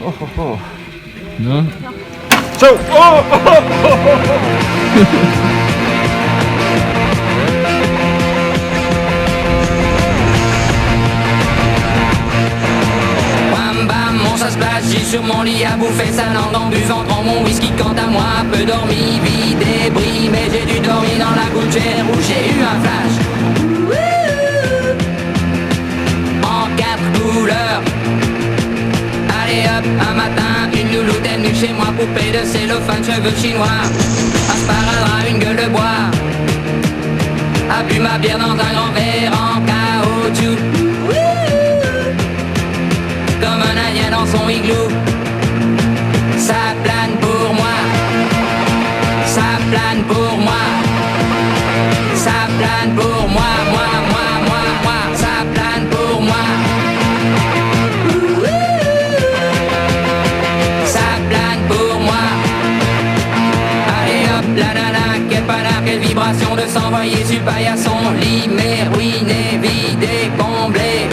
Oh, oh, oh. Non. Ciao. Oh, oh, oh, oh. Ça splash sur mon lit à bouffer sa langue en buvant grand mon whisky. Quant à moi, peu dormi, vie débris, mais j'ai dû dormir dans la gouttière où j'ai eu un flash. En 4 couleurs. Allez hop, un matin, une louloute est venue chez moi, poupée de cellophane, cheveux chinois, un sparadrap, une gueule de bois, a bu ma bière dans un grand verre en caoutchouc. Comme un indien dans son igloo. Ça plane pour moi. Ça plane pour moi. Ça plane pour moi. Moi. Ça plane pour moi. Ça plane pour moi. Allez hop, la nana, quelle panard, quelle vibration de s'envoyer sur paillasson. Lit, mais ruiné, vidé, comblé.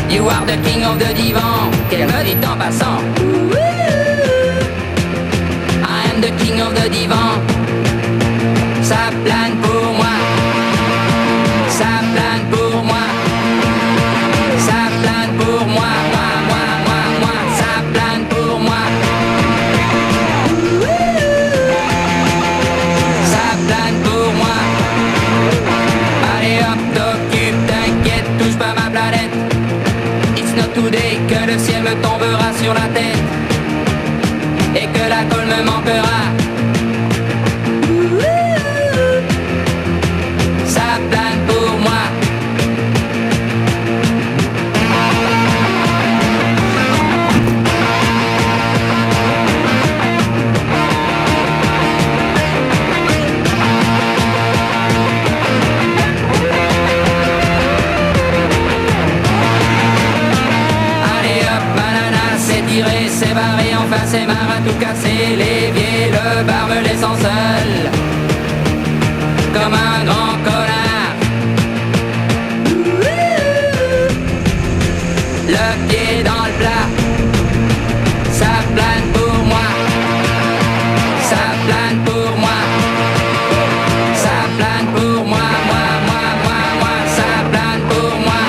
You are the king of the divan, qu'elle me dit en passant. I am the king of the divan. Ça plane pour moi. Ça plane pour moi. Ça plane pour moi. Moi. Ça plane pour moi. Ça plane pour moi. Allez hop, t'occupe, t'inquiète, touche pas ma planète. Today, que le ciel me tombera sur la tête et que la colle me manquera. Ça plane pour moi. C'est barré, enfin c'est marre à tout casser. L'évier, le bar me laissant seul comme un grand connard. Le pied dans le plat. Ça plane pour moi. Ça plane pour moi. Ça plane pour moi. Moi. Ça plane pour moi.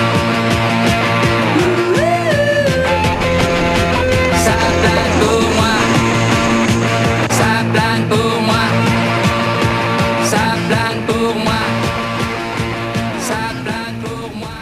Ça plane pour moi. Ça plane pour moi. Ça plane pour moi. Ça plane pour moi.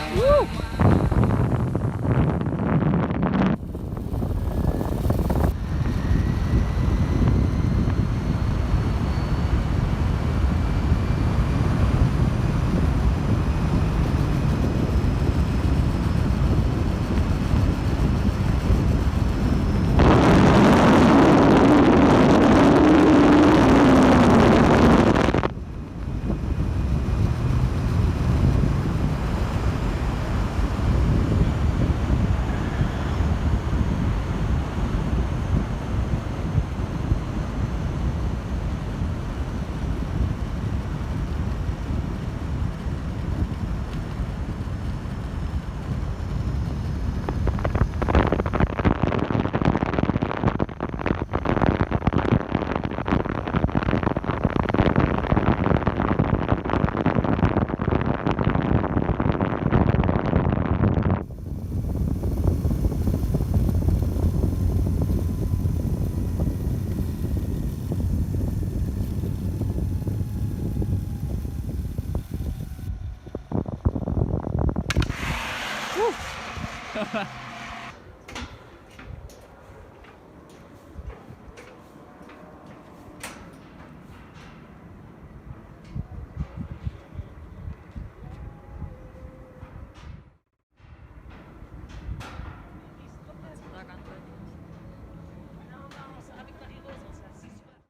Ha ha.